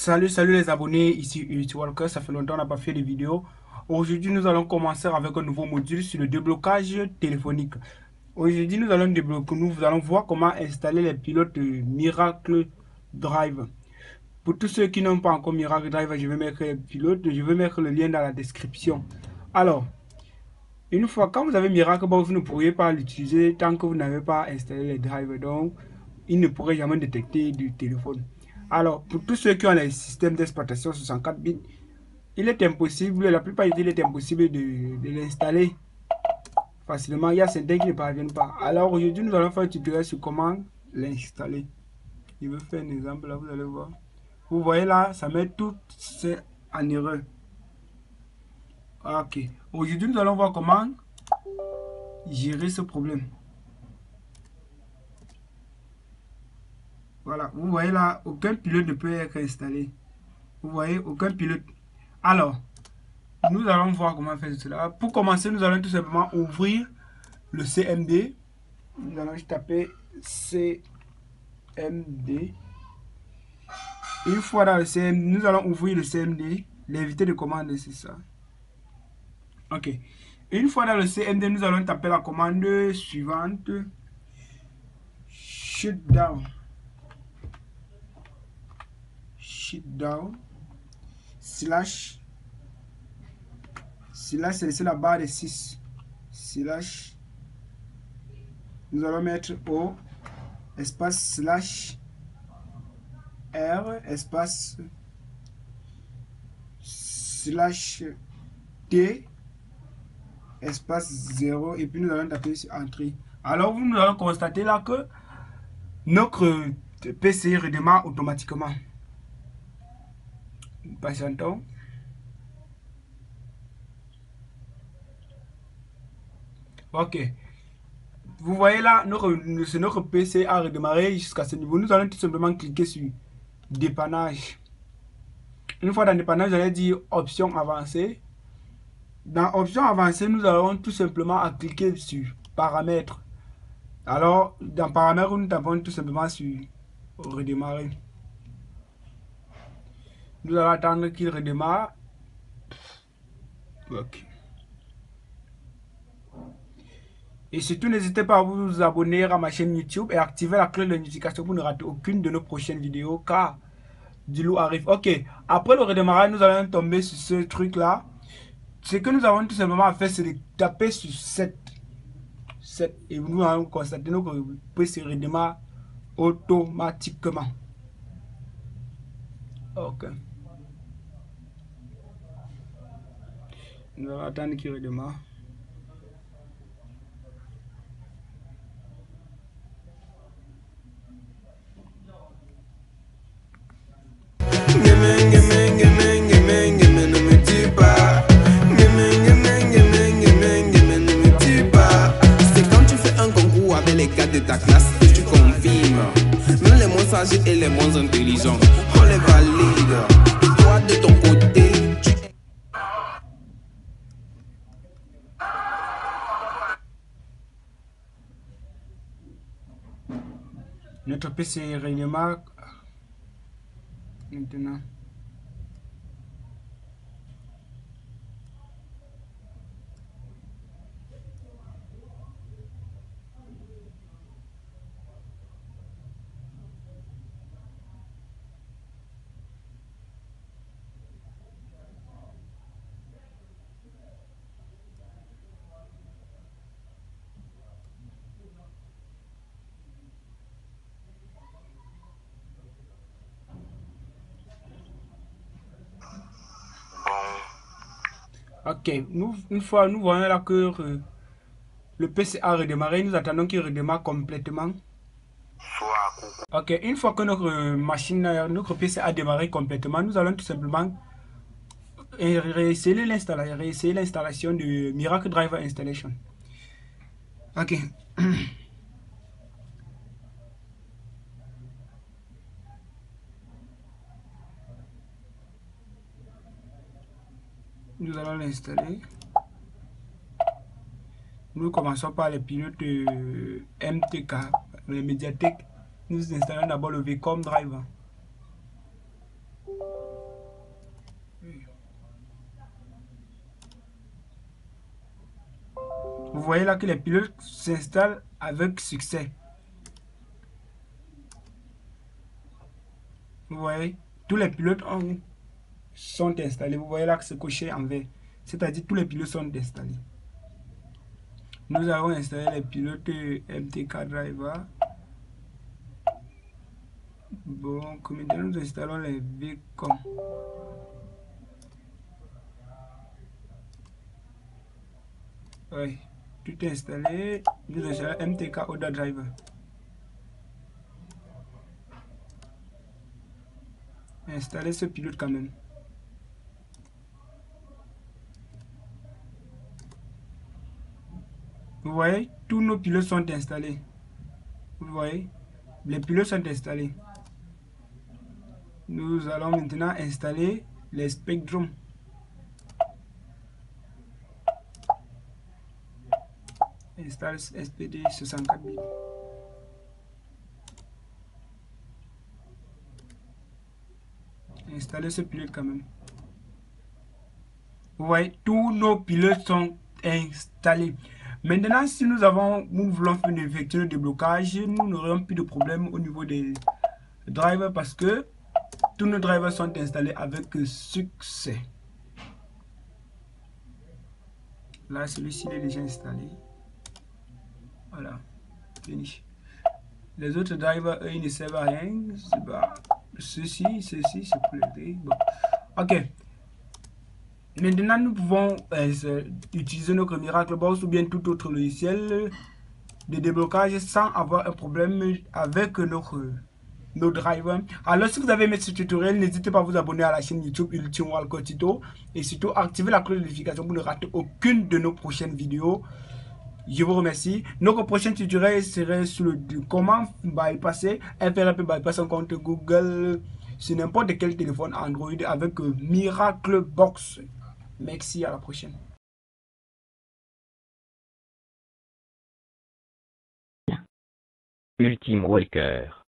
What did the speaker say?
Salut les abonnés, ici Unity Walker, ça fait longtemps qu'on n'a pas fait de vidéo. Aujourd'hui, nous allons commencer avec un nouveau module sur le déblocage téléphonique. Aujourd'hui, nous allons voir comment installer les pilotes Miracle Drive. Pour tous ceux qui n'ont pas encore Miracle Drive, je vais mettre les pilotes, je vais mettre le lien dans la description. Alors, une fois, quand vous avez Miracle, vous ne pourriez pas l'utiliser tant que vous n'avez pas installé les drivers. Donc, il ne pourrait jamais détecter du téléphone. Alors, pour tous ceux qui ont les systèmes d'exploitation 64 bits, il est impossible, la plupart du temps, il est impossible de l'installer facilement. Il y a certains qui ne parviennent pas. Alors, aujourd'hui, nous allons faire un tutoriel sur comment l'installer. Je vais faire un exemple, là, vous allez voir. Vous voyez là, ça met tout en erreur. Ok. Aujourd'hui, nous allons voir comment gérer ce problème. Voilà, vous voyez là, aucun pilote ne peut être installé. Vous voyez, aucun pilote. Alors, nous allons voir comment faire cela. Pour commencer, nous allons tout simplement ouvrir le CMD. Nous allons taper CMD. Une fois dans le CMD, nous allons ouvrir le CMD. L'invité de commande, c'est ça. Ok. Une fois dans le CMD, nous allons taper la commande suivante. Shutdown. Shutdown. Slash. Slash, c'est la barre de 6. Slash. Nous allons mettre O. Espace slash. R. Espace. Slash. T. Espace 0. Et puis nous allons taper sur Entrée. Alors, nous allons constater là que notre PC redémarre automatiquement. Patientons. Ok. Vous voyez là, notre PC a redémarré jusqu'à ce niveau. Nous allons tout simplement cliquer sur dépannage. Une fois dans dépannage, vous allez dire option avancée. Dans option avancée, nous allons tout simplement à cliquer sur paramètres. Alors, dans paramètres, nous tapons tout simplement sur redémarrer. Nous allons attendre qu'il redémarre. Ok. Et surtout, n'hésitez pas à vous abonner à ma chaîne YouTube et activer la cloche de notification pour ne rater aucune de nos prochaines vidéos car du loup arrive. Ok, après le redémarrage, nous allons tomber sur ce truc là. Ce que nous avons tout simplement à faire, c'est de taper sur 7. Et nous allons constater que le PC redémarre automatiquement. Ok. Nous allons attendre qu'il redémarre. C'est quand tu fais un concours avec les gars de ta classe que tu confirmes. Même les moins sages et les moins intelligents, on les valide. Et toi de ton côté, Notre PC redémarre maintenant. Ok, une fois nous voyons là que le PC a redémarré, nous attendons qu'il redémarre complètement. Ok, une fois que notre machine, notre PC a démarré complètement, nous allons tout simplement réessayer l'installation de Miracle Driver Installation. Ok. Nous allons l'installer. Nous commençons par les pilotes MTK, les médiathèques. Nous installons d'abord le VCOM Driver. voyez là que les pilotes s'installent avec succès. Vous voyez, tous les pilotes sont installés. Vous voyez là que c'est coché en vert. C'est-à-dire tous les pilotes sont installés. Nous avons installé les pilotes MTK Driver. Bon, maintenant nous installons les VCOM. Oui, tout est installé. Nous installons MTK Oda Driver. Installer ce pilote quand même. Vous voyez, tous nos pilotes sont installés. Vous voyez, les pilotes sont installés. Nous allons maintenant installer les Spectrum. Installe SPD 64 bits. Installer ce pilote quand même. Vous voyez, tous nos pilotes sont installés. Maintenant, si nous voulons faire une effectuer le déblocage, nous n'aurons plus de problème au niveau des drivers parce que tous nos drivers sont installés avec succès. Là, celui-ci est déjà installé. Voilà, fini. Les autres drivers, eux, ils ne servent à rien. Ceci, c'est pour les bon. Ok. Maintenant, nous pouvons utiliser notre Miracle Box ou bien tout autre logiciel de déblocage sans avoir un problème avec nos drivers. Alors, si vous avez aimé ce tutoriel, n'hésitez pas à vous abonner à la chaîne YouTube Ultime Walker Tuto et surtout activer la cloche de notification pour ne rater aucune de nos prochaines vidéos. Je vous remercie. Notre prochain tutoriel serait sur le comment bypasser, FRP bypass un compte Google sur n'importe quel téléphone Android avec Miracle Box. Merci, à la prochaine. Ultime Walker.